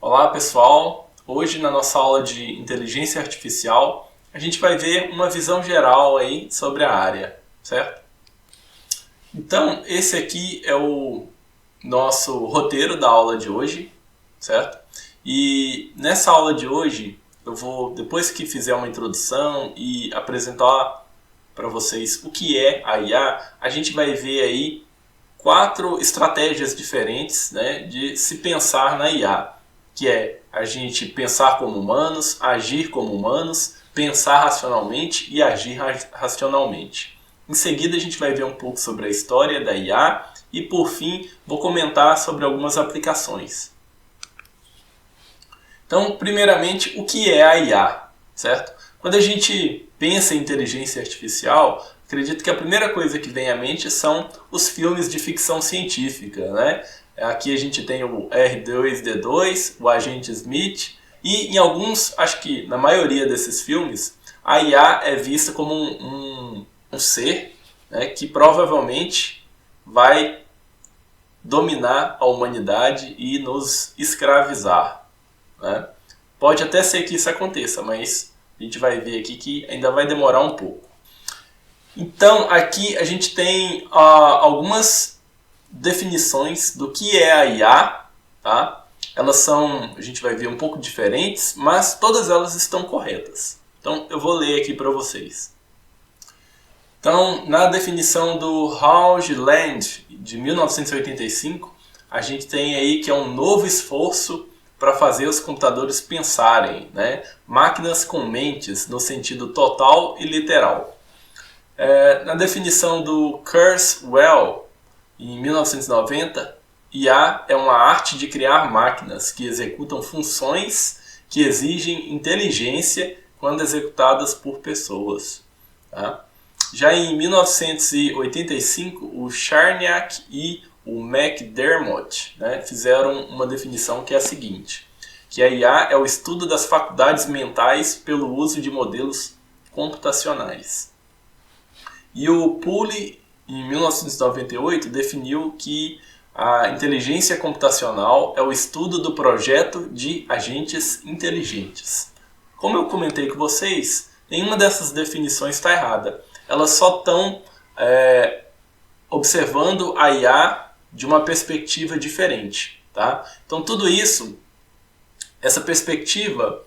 Olá pessoal, hoje na nossa aula de inteligência artificial a gente vai ver uma visão geral aí sobre a área, certo? Então esse aqui é o nosso roteiro da aula de hoje, certo? E nessa aula de hoje eu vou, depois que fizer uma introdução e apresentar para vocês o que é a IA, a gente vai ver aí 4 estratégias diferentes, né, de se pensar na IA, que é a gente pensar como humanos, agir como humanos, pensar racionalmente e agir racionalmente. Em seguida a gente vai ver um pouco sobre a história da IA e por fim vou comentar sobre algumas aplicações. Então, primeiramente, o que é a IA, certo? Quando a gente pensa em inteligência artificial, acredito que a primeira coisa que vem à mente são os filmes de ficção científica, né? Aqui a gente tem o R2-D2, o Agente Smith, e em alguns, acho que na maioria desses filmes, a IA é vista como um ser, né, que provavelmente vai dominar a humanidade e nos escravizar, né? Pode até ser que isso aconteça, mas a gente vai ver aqui que ainda vai demorar um pouco. Então, aqui a gente tem algumas definições do que é a IA, tá? Elas são, a gente vai ver, um pouco diferentes, mas todas elas estão corretas. Então, eu vou ler aqui para vocês. Então, na definição do Hauge Land, de 1985, a gente tem aí que é um novo esforço para fazer os computadores pensarem, né? Máquinas com mentes, no sentido total e literal. Na definição do Kurzweil, em 1990, IA é uma arte de criar máquinas que executam funções que exigem inteligência quando executadas por pessoas. Tá? Já em 1985, o Charniak e o McDermott, né, fizeram uma definição que é a seguinte, que a IA é o estudo das faculdades mentais pelo uso de modelos computacionais. E o Pooley, em 1998, definiu que a inteligência computacional é o estudo do projeto de agentes inteligentes. Como eu comentei com vocês, nenhuma dessas definições está errada. Elas só estão observando a IA de uma perspectiva diferente. Tá? Então tudo isso, essa perspectiva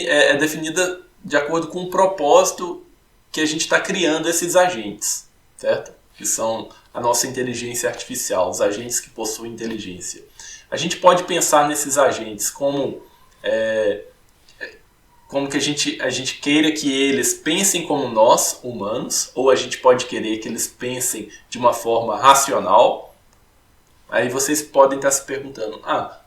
é definida de acordo com o propósito que a gente está criando esses agentes, certo? Que são a nossa inteligência artificial, os agentes que possuem inteligência. A gente pode pensar nesses agentes como que a gente queira que eles pensem como nós, humanos, ou a gente pode querer que eles pensem de uma forma racional. Aí vocês podem estar se perguntando,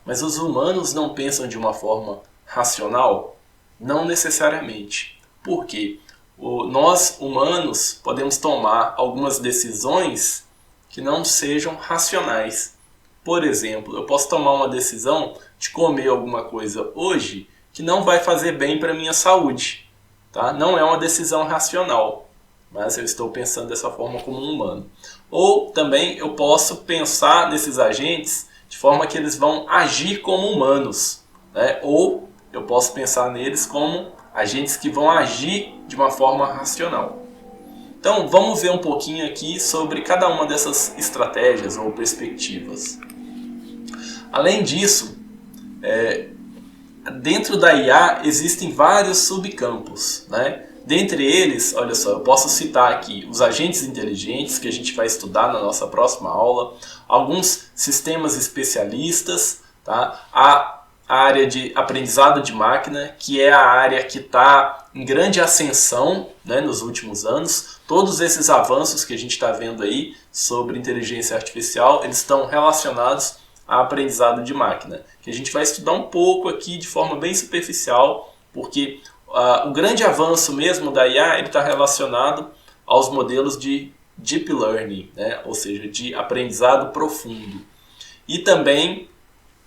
mas os humanos não pensam de uma forma racional? Não necessariamente. Por quê? Nós, humanos, podemos tomar algumas decisões que não sejam racionais. Por exemplo, eu posso tomar uma decisão de comer alguma coisa hoje que não vai fazer bem para a minha saúde. Tá? Não é uma decisão racional, mas eu estou pensando dessa forma como um humano. Ou também eu posso pensar nesses agentes de forma que eles vão agir como humanos, né? Ou eu posso pensar neles como agentes que vão agir de uma forma racional. Então vamos ver um pouquinho aqui sobre cada uma dessas estratégias ou perspectivas. Além disso, dentro da IA existem vários subcampos, né? Dentre eles, olha só, eu posso citar aqui os agentes inteligentes, que a gente vai estudar na nossa próxima aula, alguns sistemas especialistas, tá? A área de aprendizado de máquina, que é a área que está em grande ascensão, né, nos últimos anos. Todos esses avanços que a gente está vendo aí sobre inteligência artificial, eles estão relacionados a aprendizado de máquina, que a gente vai estudar um pouco aqui de forma bem superficial, porque o grande avanço mesmo da IA está relacionado aos modelos de Deep Learning, né? Ou seja, de aprendizado profundo. E também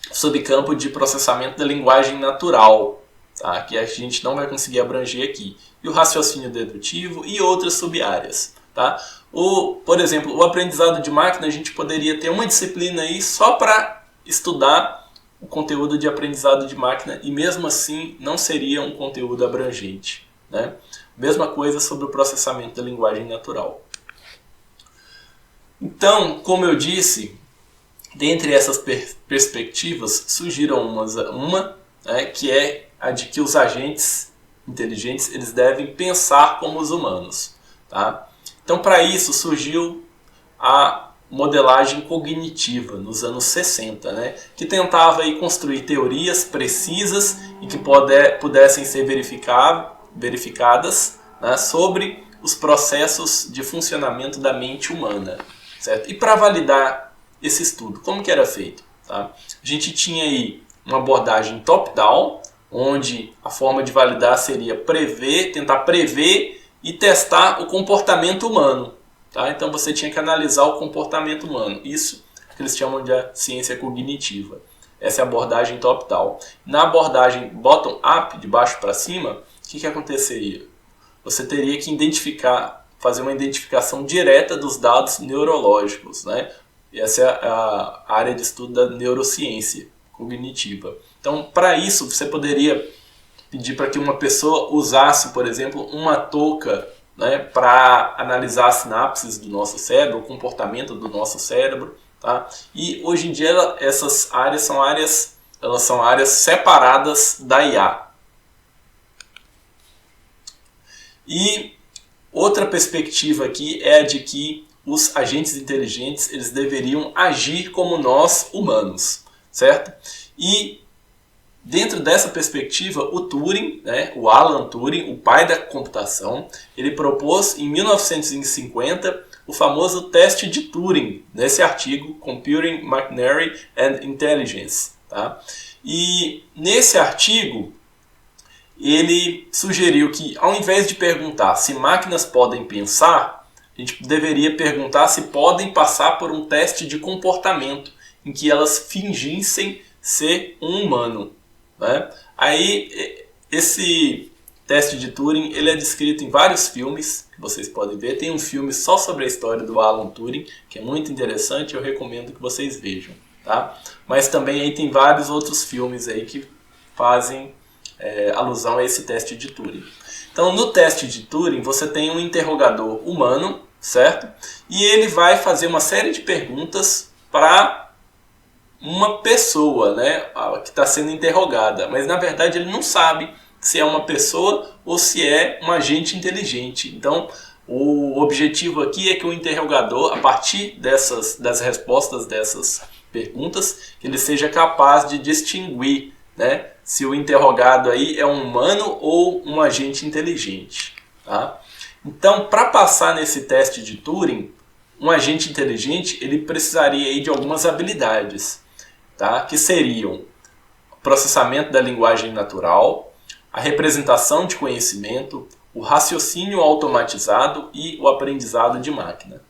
subcampo de processamento da linguagem natural, tá? Que a gente não vai conseguir abranger aqui. E o raciocínio dedutivo e outras sub-áreas. Tá? Por exemplo, o aprendizado de máquina, a gente poderia ter uma disciplina aí só para estudar o conteúdo de aprendizado de máquina e mesmo assim não seria um conteúdo abrangente, né? Mesma coisa sobre o processamento da linguagem natural. Então, como eu disse, dentre essas perspectivas surgiram uma que é a de que os agentes inteligentes eles devem pensar como os humanos, tá? Então, para isso surgiu a modelagem cognitiva nos anos 60, né? Que tentava aí construir teorias precisas e que pudessem ser verificadas, né, sobre os processos de funcionamento da mente humana, certo? E para validar esse estudo, como que era feito? Tá? A gente tinha aí uma abordagem top-down, onde a forma de validar seria tentar prever e testar o comportamento humano. Tá? Então você tinha que analisar o comportamento humano. Isso que eles chamam de ciência cognitiva. Essa é a abordagem top-down. Na abordagem bottom-up, de baixo para cima, o que aconteceria? Você teria que fazer uma identificação direta dos dados neurológicos, né? Essa é a área de estudo da neurociência cognitiva. Então, para isso, você poderia pedir para que uma pessoa usasse, por exemplo, uma touca, né, para analisar as sinapses do nosso cérebro, o comportamento do nosso cérebro. Tá? E hoje em dia essas áreas são áreas separadas da IA. E outra perspectiva aqui é a de que os agentes inteligentes eles deveriam agir como nós humanos, certo? E dentro dessa perspectiva, o Turing, né, o Alan Turing, o pai da computação, ele propôs em 1950 o famoso teste de Turing, nesse artigo Computing Machinery and Intelligence. Tá? E nesse artigo, ele sugeriu que, ao invés de perguntar se máquinas podem pensar, a gente deveria perguntar se podem passar por um teste de comportamento, em que elas fingissem ser um humano. Né? Aí, esse teste de Turing ele é descrito em vários filmes, que vocês podem ver. Tem um filme só sobre a história do Alan Turing, que é muito interessante, eu recomendo que vocês vejam. Tá? Mas também aí tem vários outros filmes aí que fazem alusão a esse teste de Turing. Então, no teste de Turing, você tem um interrogador humano, certo? E ele vai fazer uma série de perguntas para uma pessoa, né, que está sendo interrogada. Mas, na verdade, ele não sabe se é uma pessoa ou se é um agente inteligente. Então, o objetivo aqui é que o interrogador, a partir das respostas dessas perguntas, que ele seja capaz de distinguir, né, se o interrogado aí é um humano ou um agente inteligente. Tá? Então, para passar nesse teste de Turing, um agente inteligente ele precisaria aí de algumas habilidades, tá? Que seriam o processamento da linguagem natural, a representação de conhecimento, o raciocínio automatizado e o aprendizado de máquina.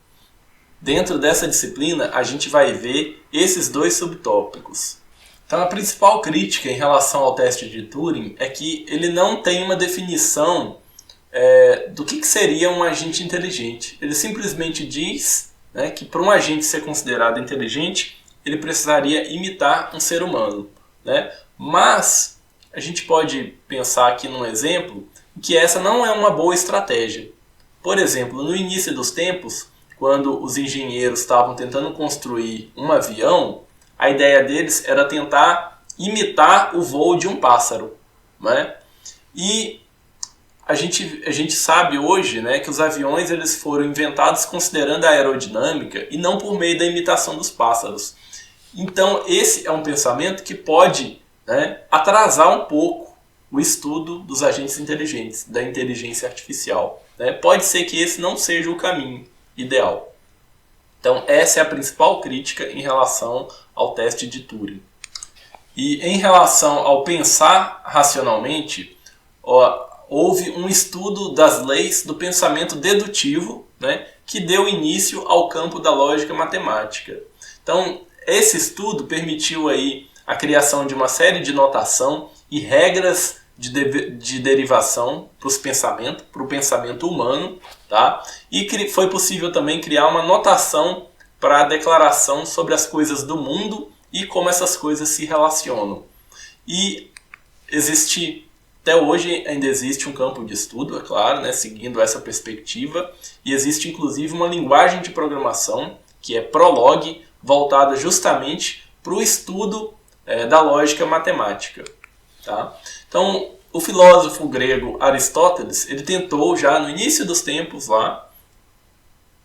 Dentro dessa disciplina, a gente vai ver esses dois subtópicos. Então, a principal crítica em relação ao teste de Turing é que ele não tem uma definição do que seria um agente inteligente. Ele simplesmente diz, né, que para um agente ser considerado inteligente, ele precisaria imitar um ser humano. Né? Mas a gente pode pensar aqui num exemplo que essa não é uma boa estratégia. Por exemplo, no início dos tempos, quando os engenheiros estavam tentando construir um avião, a ideia deles era tentar imitar o voo de um pássaro. Né? E a gente sabe hoje, né, que os aviões eles foram inventados considerando a aerodinâmica e não por meio da imitação dos pássaros. Então esse é um pensamento que pode, né, atrasar um pouco o estudo dos agentes inteligentes, da inteligência artificial. Né? Pode ser que esse não seja o caminho ideal. Então essa é a principal crítica em relação ao teste de Turing. E em relação ao pensar racionalmente, houve um estudo das leis do pensamento dedutivo, né, que deu início ao campo da lógica matemática. Então, esse estudo permitiu aí a criação de uma série de notação e regras de derivação para o pensamento humano, tá? E foi possível também criar uma notação para a declaração sobre as coisas do mundo e como essas coisas se relacionam. E até hoje ainda existe um campo de estudo, é claro, né, seguindo essa perspectiva, e existe inclusive uma linguagem de programação, que é Prolog, voltada justamente para o estudo da lógica matemática. Tá? Então, o filósofo grego Aristóteles, ele tentou já no início dos tempos lá,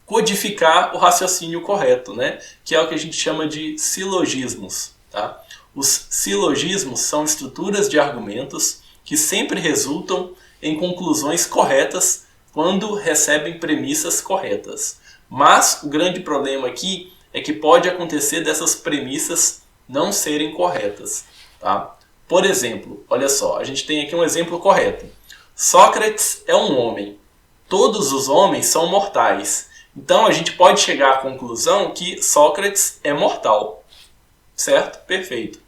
codificar o raciocínio correto, né? Que é o que a gente chama de silogismos. Tá? Os silogismos são estruturas de argumentos que sempre resultam em conclusões corretas quando recebem premissas corretas. Mas o grande problema aqui é que pode acontecer dessas premissas não serem corretas. Tá? Por exemplo, olha só, a gente tem aqui um exemplo correto. Sócrates é um homem. Todos os homens são mortais. Então a gente pode chegar à conclusão que Sócrates é mortal. Certo? Perfeito.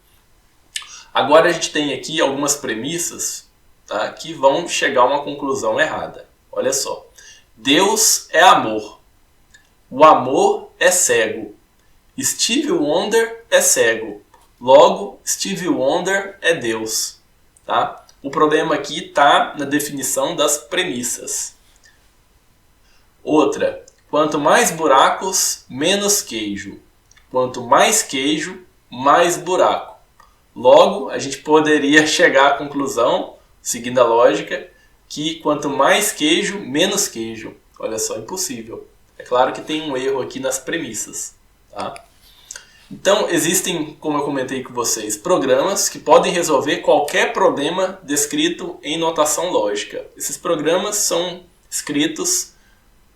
Agora a gente tem aqui algumas premissas, tá, que vão chegar a uma conclusão errada. Olha só. Deus é amor. O amor é cego. Stevie Wonder é cego. Logo, Stevie Wonder é Deus. Tá? O problema aqui está na definição das premissas. Outra. Quanto mais buracos, menos queijo. Quanto mais queijo, mais buraco. Logo, a gente poderia chegar à conclusão, seguindo a lógica, que quanto mais queijo, menos queijo. Olha só, impossível. É claro que tem um erro aqui nas premissas. Tá? Então, existem, como eu comentei com vocês, programas que podem resolver qualquer problema descrito em notação lógica. Esses programas são escritos,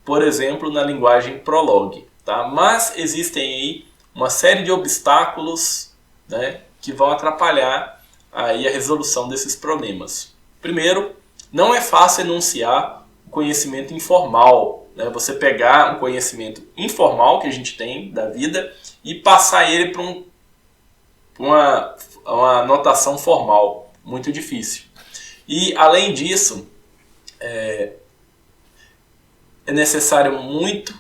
por exemplo, na linguagem Prolog. Tá? Mas existem aí uma série de obstáculos, né, que vão atrapalhar aí a resolução desses problemas. Primeiro, não é fácil enunciar o conhecimento informal. Né? Você pegar um conhecimento informal que a gente tem da vida e passar ele para uma notação formal. Muito difícil. E, além disso, é necessário muito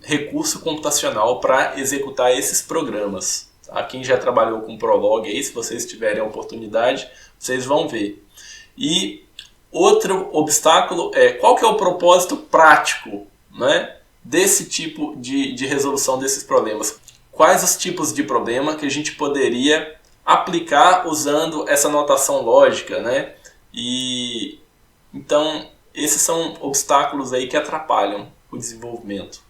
recurso computacional para executar esses programas. Tá? Quem já trabalhou com Prolog aí, se vocês tiverem a oportunidade, vocês vão ver. E outro obstáculo é qual que é o propósito prático, né, desse tipo de resolução desses problemas. Quais os tipos de problema que a gente poderia aplicar usando essa notação lógica, né? E então esses são obstáculos aí que atrapalham o desenvolvimento.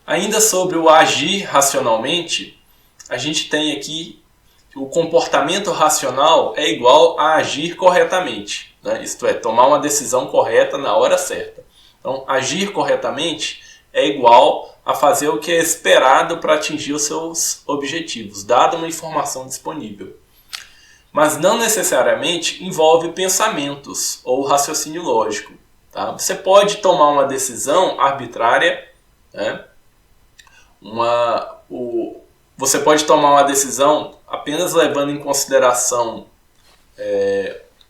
Ainda sobre o agir racionalmente, a gente tem aqui que o comportamento racional é igual a agir corretamente, né? Isto é, tomar uma decisão correta na hora certa. Então, agir corretamente é igual a fazer o que é esperado para atingir os seus objetivos, dada uma informação disponível. Mas não necessariamente envolve pensamentos ou raciocínio lógico. Tá? Você pode tomar uma decisão arbitrária, né? Você pode tomar uma decisão apenas levando em consideração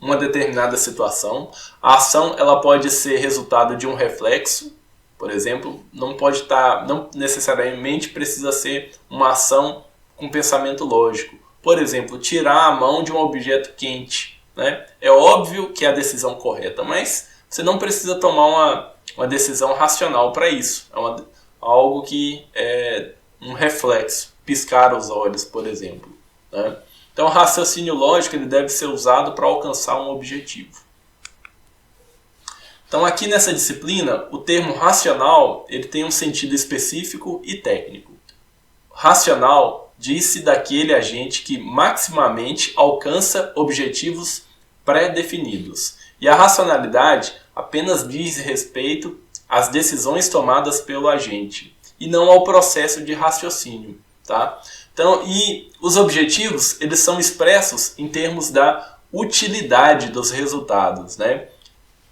uma determinada situação. A ação ela pode ser resultado de um reflexo, por exemplo, não necessariamente precisa ser uma ação com pensamento lógico. Por exemplo, tirar a mão de um objeto quente, né? É óbvio que é a decisão correta, mas você não precisa tomar uma decisão racional para isso. É algo que é um reflexo, piscar os olhos, por exemplo. Né? Então, o raciocínio lógico ele deve ser usado para alcançar um objetivo. Então, aqui nessa disciplina, o termo racional ele tem um sentido específico e técnico. Racional diz-se daquele agente que maximamente alcança objetivos pré-definidos. E a racionalidade apenas diz respeito às decisões tomadas pelo agente e não ao processo de raciocínio. Tá? Então, e os objetivos eles são expressos em termos da utilidade dos resultados. Né?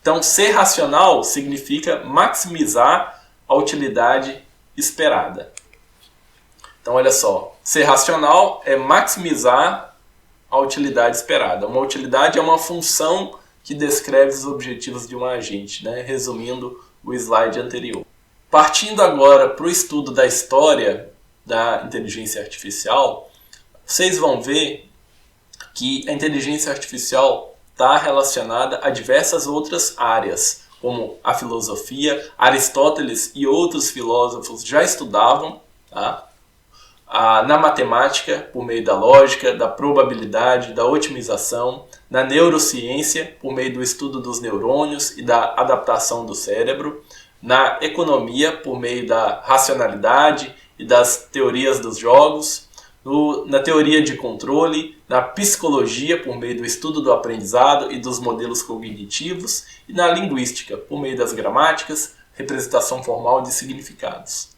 Então, ser racional significa maximizar a utilidade esperada. Então, olha só, ser racional é maximizar a utilidade esperada. Uma utilidade é uma função que descreve os objetivos de um agente, né? Resumindo o slide anterior. Partindo agora para o estudo da história da inteligência artificial, vocês vão ver que a inteligência artificial está relacionada a diversas outras áreas, como a filosofia. Aristóteles e outros filósofos já estudavam, tá? Na matemática, por meio da lógica, da probabilidade, da otimização, na neurociência, por meio do estudo dos neurônios e da adaptação do cérebro, na economia, por meio da racionalidade e das teorias dos jogos, na teoria de controle, na psicologia, por meio do estudo do aprendizado e dos modelos cognitivos, e na linguística, por meio das gramáticas, representação formal de significados.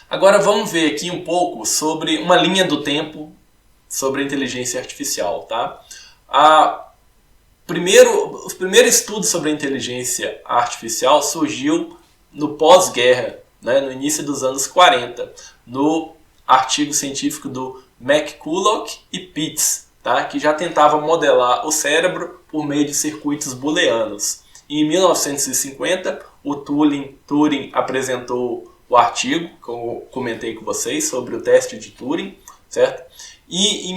Agora vamos ver aqui um pouco sobre uma linha do tempo sobre a inteligência artificial, tá? O primeiro estudo sobre a inteligência artificial surgiu no pós-guerra, né, no início dos anos 40, no artigo científico do McCulloch e Pitts, tá, que já tentava modelar o cérebro por meio de circuitos booleanos. E em 1950, o Turing apresentou o artigo, que eu comentei com vocês, sobre o teste de Turing, certo? E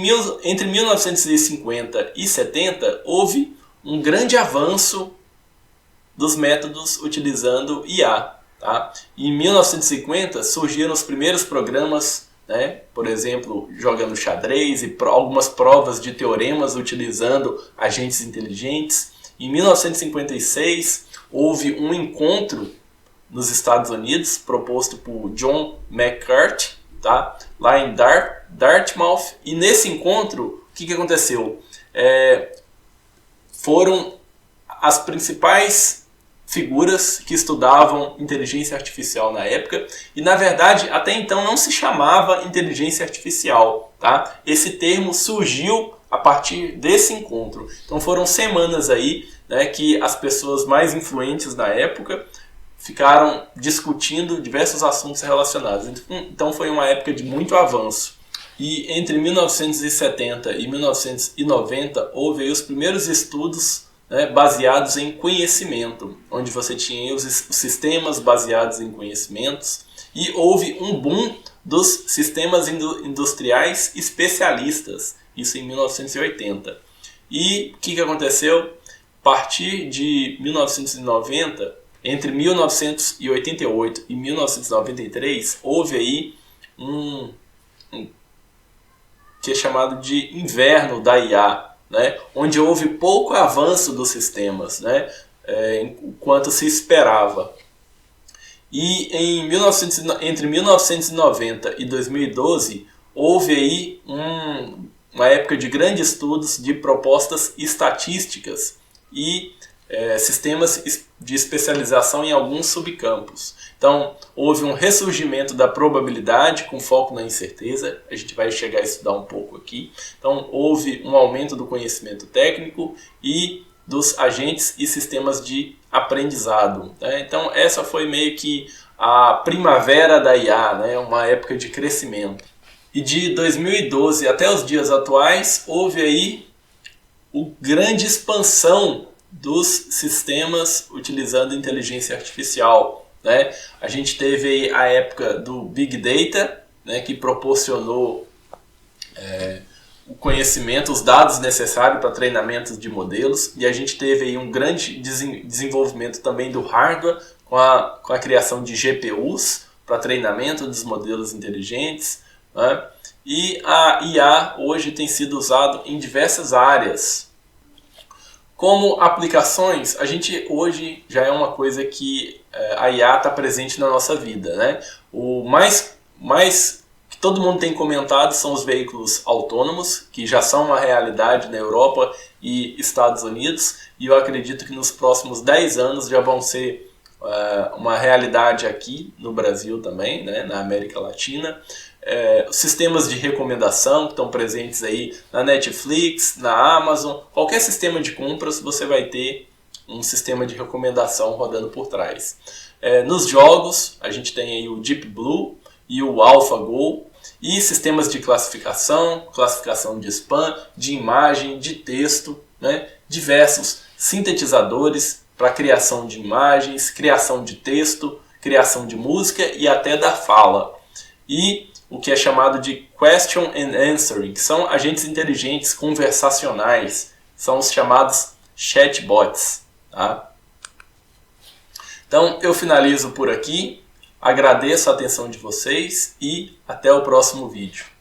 entre 1950 e 70, houve um grande avanço dos métodos utilizando IA. Tá? E em 1950 surgiram os primeiros programas, né? Por exemplo, jogando xadrez e algumas provas de teoremas utilizando agentes inteligentes. Em 1956 houve um encontro nos Estados Unidos proposto por John McCarthy, tá? Lá em Dartmouth. E nesse encontro, o que aconteceu? Foram as principais figuras que estudavam inteligência artificial na época, e na verdade até então não se chamava inteligência artificial, tá? Esse termo surgiu a partir desse encontro. Então foram semanas aí, né, que as pessoas mais influentes na época ficaram discutindo diversos assuntos relacionados. Então foi uma época de muito avanço. E entre 1970 e 1990 houve aí os primeiros estudos, né, baseados em conhecimento, onde você tinha os sistemas baseados em conhecimentos, e houve um boom dos sistemas industriais especialistas, isso em 1980. E o que aconteceu? A partir de 1990, entre 1988 e 1993, houve aí um que é chamado de inverno da IA, né? Onde houve pouco avanço dos sistemas, né? Enquanto se esperava. E entre 1990 e 2012 houve aí uma época de grandes estudos de propostas estatísticas e sistemas de especialização em alguns subcampos. Então, houve um ressurgimento da probabilidade com foco na incerteza. A gente vai chegar a estudar um pouco aqui. Então, houve um aumento do conhecimento técnico e dos agentes e sistemas de aprendizado, né? Então, essa foi meio que a primavera da IA, né? Uma época de crescimento. E de 2012 até os dias atuais, houve aí uma grande expansão dos sistemas utilizando inteligência artificial, né? A gente teve aí a época do Big Data, né, que proporcionou o conhecimento, os dados necessários para treinamento de modelos, e a gente teve aí um grande desenvolvimento também do hardware com a criação de GPUs para treinamento dos modelos inteligentes, né? E a IA hoje tem sido usado em diversas áreas. Como aplicações, a gente hoje já é uma coisa que a IA está presente na nossa vida, né? O mais que todo mundo tem comentado são os veículos autônomos, que já são uma realidade na Europa e Estados Unidos, e eu acredito que nos próximos 10 anos já vão ser uma realidade aqui no Brasil também, né? Na América Latina. Sistemas de recomendação que estão presentes aí na Netflix, na Amazon, qualquer sistema de compras você vai ter um sistema de recomendação rodando por trás. Nos jogos a gente tem aí o Deep Blue e o AlphaGo, e sistemas de classificação de spam, de imagem, de texto, né? Diversos sintetizadores para criação de imagens, criação de texto, criação de música e até da fala. E o que é chamado de Question and Answering, que são agentes inteligentes conversacionais, são os chamados chatbots. Tá? Então eu finalizo por aqui, agradeço a atenção de vocês e até o próximo vídeo.